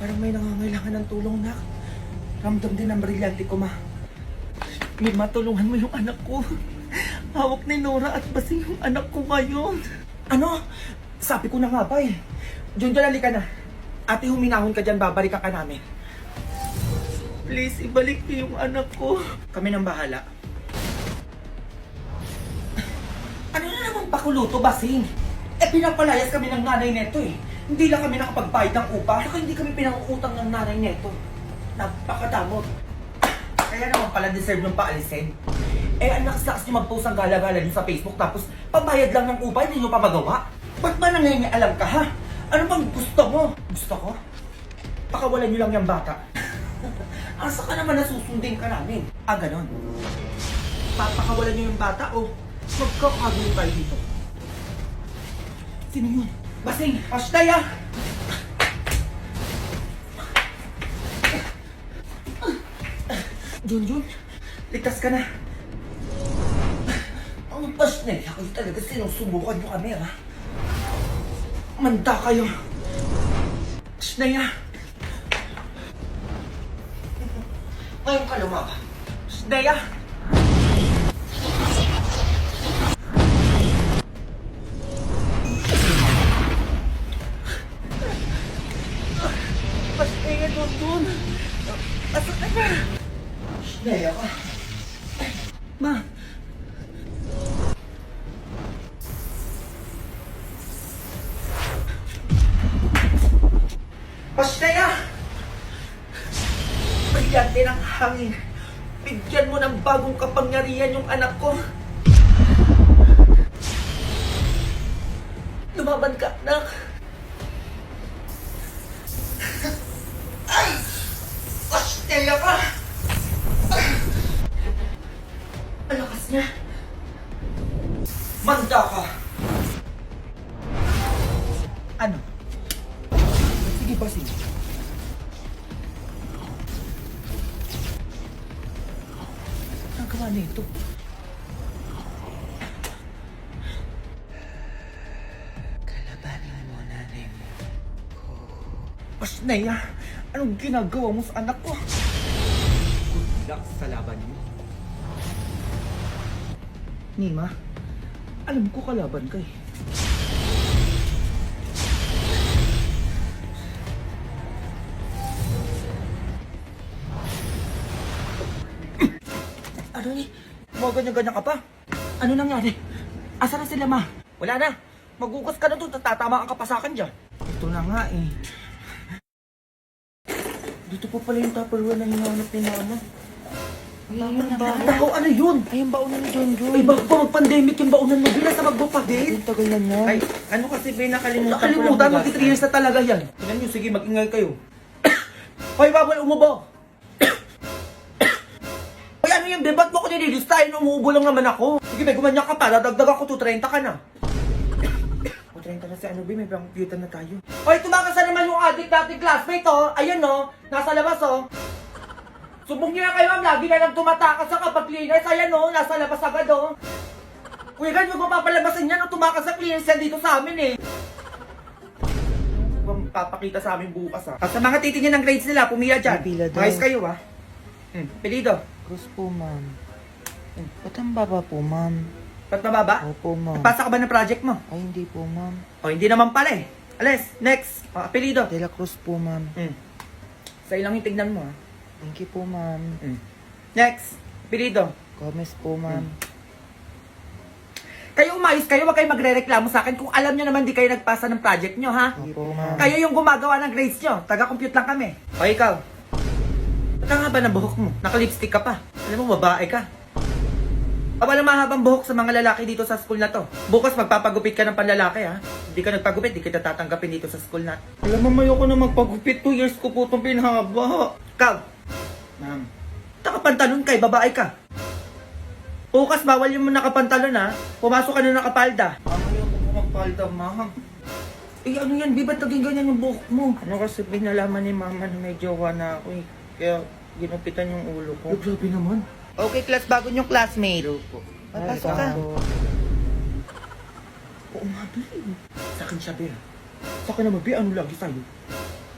Parang may nangangailangan ng tulong, nak. Ramdam din ang brilyante ko, ma. Mima, tulungan mo yung anak ko. Hawak ni Nora at Basing yung anak ko ngayon. Ano? Sabi ko na nga ba eh. Junjun, halika na. Ate, huminahon ka dyan, babalik ka namin. Please, ibalik niyo yung anak ko. Kami nang bahala. Ano na naman pakuluto, Basing? Pinapalayas kami ng nanay neto eh. Hindi lang kami nakapagbayad ng upa, saka hindi kami pinangutang ng nanay neto. Napakadamot. Kaya naman pala deserve ng paalisin. Ang nakas nyo mag-post ang gala-gala nyo sa Facebook, tapos pambayad lang ng upa, hindi nyo pa magawa. Ba't ba nangyayaalam ka, ha? Ano bang gusto mo? Gusto ko? Pakawalan nyo lang yung bata. Asa ka naman nasusundin ka namin? Ganon. Papakawalan nyo yung bata o magkakagulo tayo dito. Sino yun? Basing! Ashtaya! Junjun, ligtas ka na. Ang Ashtaya, kayo talaga sinusubukan nyo kami, ha? Manda kayo. Ashtaya! Ngayon ka lumaba. Ashtaya! Ashtaya, Junjun! Asa ka na? Ashtaya ka. Ma! Ashtaya! Brilyante ng hangin. Bigyan mo ng bagong kapangyarihan yung anak ko. Lumaban ka, anak. Ay! Ashtaya ka! Ang lakas niya. Manda ka. Ano? Sige ba, sige. Ang gawa nito. Kalabanin mo, nanay mo. Ashtaya, anong ginagawa mo sa anak ko? Good luck sa laban niyo. Nima, alam ko kalaban ka eh. Ano ni? Mga ganyan-ganyan ka pa? Ano nangyari? Asa na sila, ma? Wala na. Magugas ka na doon, tatatamaan ka pa sa akin dyan. Ito na nga eh. Dito po pala yung Tupperware na hinahanap ni Mama. Tao, ano yun? Ay, yung baunan ni Junjun. Ay, bago pa mag-pandemic yung baunan mo, bilas na magpapagate. Ang tagal na niya. Ay, ano kasi ba nakalimutan ko Nakalimutan, lang mag-3 years na talaga yan. Tingnan nyo, sige, mag-ingay kayo. Hoy, bawal umubo! Hoy, ano yan, ba't mo ko nililistahin? Umuubo lang naman ako. Sige, may gumanyan ka pa, dadagdag ako, 230 ka na. 230 na si ano, may computer na tayo. Hoy, tumakas na naman yung adik dating classmate, oh. Ayan, oh, nasa labas, oh. Subong niyo na kayo, ma'am. Lagi na lang tumatakas sa kapag cleaners. Ayan, oh, nasa labas agad, oh. Kuya, ganyan mo papalabasin yan, oh. Tumakas sa cleaners yan dito sa amin, eh. Papakita sa amin bukas, ah. Sa mga titingin ng grades nila, pumila dyan. Pila daw. Ayos kayo, ah. Pilido. Cruz po, ma'am. Ba't ang baba po, ma'am? Ba't mababa? Opo, ma'am. Pasa ka ba ng project mo? Ay, hindi po, ma'am. O, hindi naman pala, eh. Alis, next. O, apelido. De La Cruz po, ma'am. Sa ilang yung tignan mo, ah. Thank you po, ma'am. Next. Apelido. Gomez po, ma'am. Kayo umayos kayo, wag kayo magre-reklamo sa akin kung alam nyo naman di kayo nagpasa ng project nyo, ha? Opo, ma'am. Kayo yung gumagawa ng grades nyo. Taga-compute lang kami. O, ikaw. Ba't ang haba ng buhok mo? Naka-lipstick ka pa. Alam mo, babae ka. Walang mahabang buhok sa mga lalaki dito sa school na to. Bukas magpapagupit ka ng panlalaki, ha? Hindi ka nagpagupit, di kita tatanggapin dito sa school na. Alam mo, ayoko na magpagupit. 2 years ko po itong pinahaba. Ikaw, Ma'am. nakapantalon kay babae ka. Bukas bawal yung nakapantalon, ha? Pumasok ka na nakapalda. Ayoko po magpalda, ma'am. Eh ano yan, Bi? Ba't naging ganyan yung buhok mo? Ano kasi binalaman ni mama na may jowa na ako eh. Kaya ginupitan yung ulo ko. Oh, grabe naman. Okay, class, bago yung classmate. Hello po. Papasok ka. Oo nga, Bi. Sa akin siya, Bi. Sa akin naman, Bi, ano lagi sa'yo?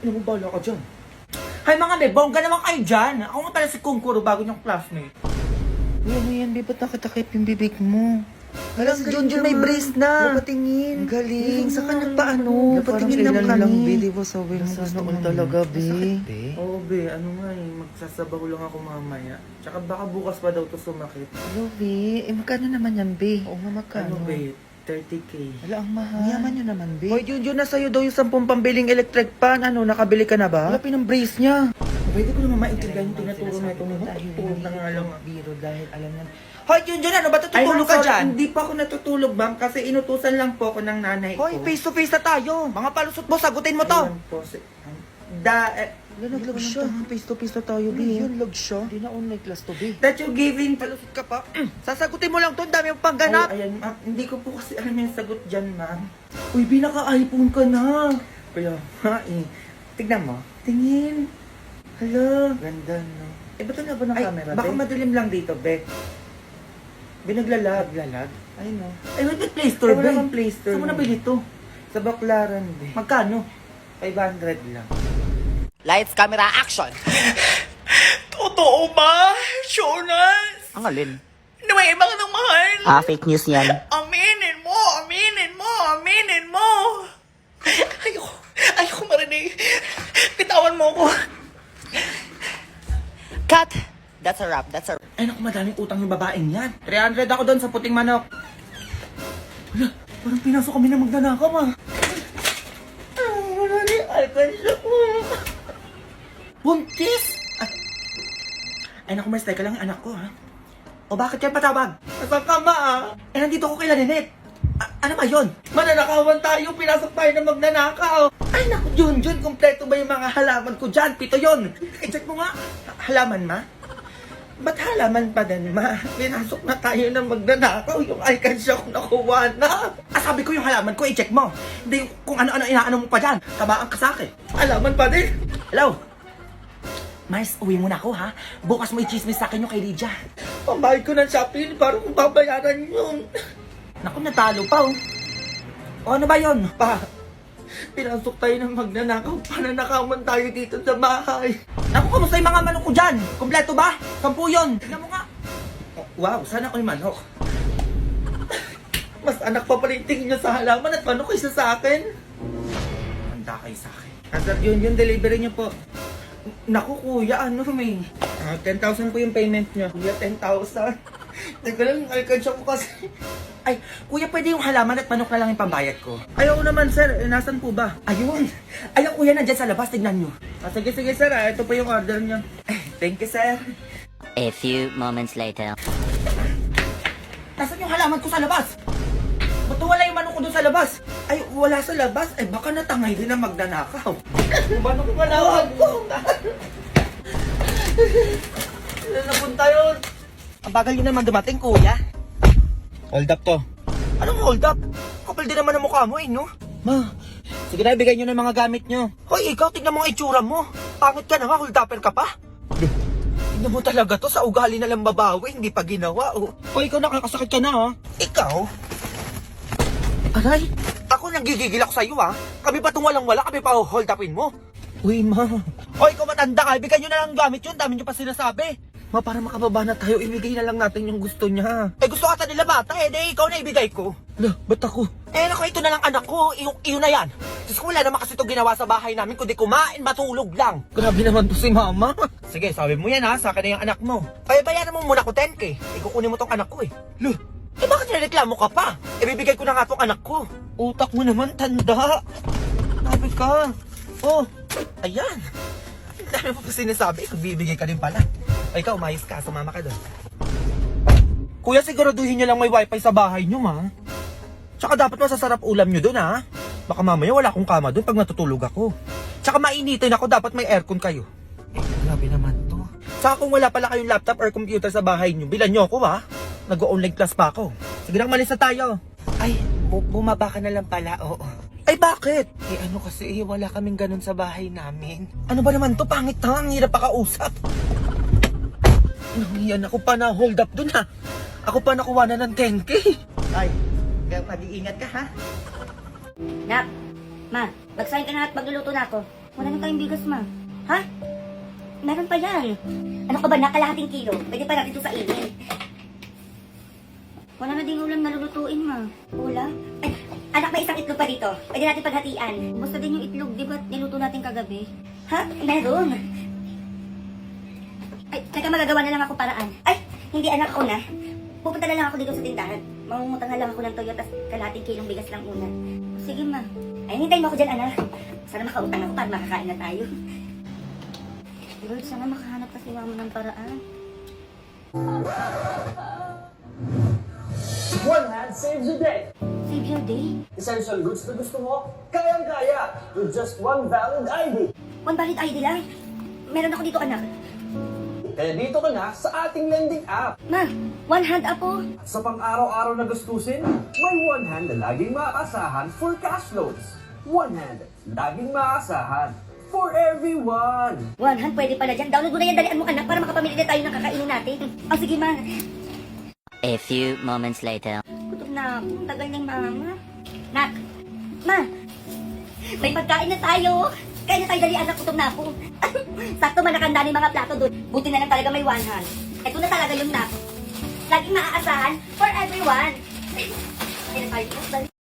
Ano mo bala ka dyan? Hay mga be, bongga naman kayo dyan. Ako nga pala si Kungkuro, bago niyong classmate. Uy, ano yan, be? Ba't nakatakip yung bibig mo? Hala, si Junjun may brace na. Napatingin. Galing. Saan ka nagpaano? Napatingin lang kailan lang, be. kami. Di ba sabi mo Sana gusto all mo talaga, be. Masakit, be. Oo, be. Ano nga eh. Magsasabaw lang ako mamaya. Tsaka baka bukas pa daw to sumakit. Hello, be. Eh, magkano naman yan, be? Oo nga, magkano? Ano, be? 30K. Wala, ang mahal. Yaman nyo naman, be. Hoy, Junjun, na sa'yo daw yung 10 pambiling electric pan. Ano, nakabili ka na ba? Wala, pinang-brace niya. Pwede ko naman maintindihan yung tinuturo na ito. Tutulog na nga lang. Biro dahil alam niya. Hoy, Junjun, ano ba tutulog ka dyan? Hindi pa ako natutulog, ma'am. Kasi inutusan lang po ako ng nanay ko. Hoy, face to face na tayo. Mga palusot mo, sagutin mo to. Ayan po, Wala, naglag siya. Face to face na tayo, be. Yun, lag siya. Hindi na online class to, be. that you giving Palusot ka pa. Sasagutin mo lang to, ang dami mong pangganap. Ay, ayan, ma'am. Hindi ko po kasi alam yung sagot dyan, ma'am. Uy, binaka-iPhone ka na. Kaya, ha, eh. Tignan mo. Tingin. Hala. Ganda, no? Eh, ba't na ba ng Ay, camera, baka be? madilim lang dito, be. Binaglalag. Lalag? Ay, no. Ay, wait, Play Store, Wala be. kang Play Store. Saan mo nabili to? Sa Baklaran, be. Magkano? 500 lang. Lights, camera, action! Totoo ba, Jonas? Ang alin? Nuweba ka ng mahal. Fake news yan. Aminin mo, aminin mo, aminin mo. Ayoko marinig. Bitawan mo ko. Cut! That's a wrap, that's a wrap. Ay, naku, madaming utang yung babaeng yan. 300 ako doon sa puting manok. Wala, parang pinasok kami ng magnanakaw, ah. Wala ni alkansya ko. Buntis? Ay, naku, Mars, teka lang yung anak ko, ha? O bakit yan patawag? Nasaan ka ba, ah? Eh, nandito ko kay Laninette. Ano ba yun? Mananakawan tayo, pinasok tayo ng magnanakaw. Ay, naku, Junjun, kompleto ba yung mga halaman ko dyan? Pito yun. I-check mo nga. Halaman, ma? Ba't halaman pa din, ma? Pinasok na tayo ng magnanakaw. Yung alkansya ko nakuha na. Sabi ko yung halaman ko, i-check mo. Hindi yung kung ano-ano inaano mo pa dyan. Tabaan ka sa akin. Halaman pa din. Hello? Mais, uwi mo na ako, ha? Bukas mo i-chismis sa akin yung kay Lydia. Pambayad ko ng Shopee, parang kung babayaran yun. Naku, natalo pa, oh. O ano ba yun? Pa, pinasok tayo ng magnanakaw. Pananakawan tayo dito sa bahay. Naku, kamusta yung mga manok ko dyan? Kompleto ba? 10 yun. Tignan mo nga. Oh, wow, sana ako yung manok. Mas anak pa pala yung tingin nyo sa halaman at manok isa sa akin. Handa kayo sa akin. Asap yun, delivery niyo po. Naku, kuya, ano may... 10,000 po yung payment niyo. Kuya, 10,000. Teka lang, alkansya ko kasi. Ay, kuya, pwede yung halaman at manok na lang yung pambayad ko. Ayaw naman, sir. Nasaan po ba? Ayun. Ayun, kuya, nandyan sa labas. Tignan nyo. Sige, sir. Ito po yung order niyo. Thank you, sir. A few moments later. Nasaan yung halaman ko sa labas? Ba't wala yung manok ko doon sa labas? Ay, wala sa labas. Ay, baka natangay din ang magnanakaw. Yung manok ko malawag ko. Saan napunta yun? Ang bagal nyo naman dumating, kuya. Hold up to. Anong hold up? Kapal din naman ang mukha mo, eh, no? Ma, sige na, ibigay niyo na yung mga gamit niyo. Hoy, ikaw, tignan mo ang itsura mo. Pangit ka na nga, hold upper ka pa. Tignan mo talaga to, sa ugali na lang babawi, hindi pa ginawa, oh. Hoy, ikaw nakakasakit ka na, ha? Ikaw? Aray, ako nanggigigil ako sa'yo, ha? Kami ba itong walang-wala, kami pa hold upin mo? Uy, ma. Hoy, ikaw matanda ka, ibigay nyo na lang gamit yun, dami nyo pa sinasabi. Ma, para makababa na tayo, ibigay na lang natin yung gusto niya. Eh, gusto ata nila bata, eh, di ikaw na ibigay ko. Lah, ba't ako? Eh, naku, ito na lang anak ko, iyon na yan. Diyos ko, wala naman kasi ito ginawa sa bahay namin, kundi kumain, matulog lang. Grabe naman to si mama. Sige, sabi mo yan ha, sa akin na yung anak mo. Ay, bayaran mo muna ko 10K. Ikukunin mo tong anak ko eh. Lah, Eh, bakit nireklamo ka pa? Ibibigay ko na nga tong anak ko. utak mo naman, tanda. Sabi ka. Oh, ayan. Ang dami mo pa sinasabi, bibigay ka din pala. Ay, ikaw, umayos ka, sumama ka doon. Kuya, siguraduhin niyo lang may wifi sa bahay niyo, ma. Tsaka dapat masasarap ulam nyo doon ha. Baka mamaya wala akong kama doon pag natutulog ako. Tsaka mainitin ako, dapat may aircon kayo. Eh, grabe naman to. Tsaka kung wala pala kayong laptop or computer sa bahay nyo, bilan nyo ako ha. Nag-online class pa ako. Sige na, malis na tayo. Ay, bumaba ka na lang pala, oo. Ay, bakit? Eh ano kasi, wala kaming ganun sa bahay namin. Ano ba naman to? Pangit na, ang hirap pakausap. Nangiyan ako pa na hold up dun ha. Ako pa nakuha na ng 10K. Ay, kaya mag-iingat ka, ha? Nak, ma, mag-sign ka na at magluluto na ako. Wala na tayong bigas, ma. Ha? Meron pa yan. Ano ka ba na? Kalahating kilo. Pwede pa natin ito sa init. Wala na din ulam na lulutuin, ma. Ulam? Eh, anak, may isang itlog pa dito. Pwede natin paghatian. Basta din yung itlog, di ba niluto natin kagabi? Ha? Meron. Ay, teka, magagawa na lang ako paraan. Ay, hindi anak ko na. Pupunta na lang ako dito sa tindahan. Mangungutang na lang ako ng toyo, tas kalahating kilong bigas lang una. Sige, ma. Ay, hintayin mo ako dyan, anak. Sana makautang ako para makakain na tayo. Lord, sana makahanap kasi mama ng paraan. One hand saves a day. Save your day. Essential goods na gusto mo, kayang-kaya with just one valid ID. One valid ID lang. Meron ako dito, anak. Kaya dito ka na sa ating lending app. Ma, one hand apo. Sa pang-araw-araw na gastusin, may one hand na laging maaasahan for cash loans. One hand, laging maaasahan for everyone. One hand, pwede pala dyan. Download mo na yan, dalian mo, anak, para makapamili na tayo ng kakainin natin. Oh, sige, ma. A few moments later. Gutom na ako. Ang tagal ng mama. Nak, ma, may pagkain na tayo. Kaya na tayo dali, anak, gutom na ako. Sakto man nakanda ng mga plato doon. Buti na lang talaga may one hand. Ito na talaga yung nak. Laging maaasahan for everyone. Ay, na tayo.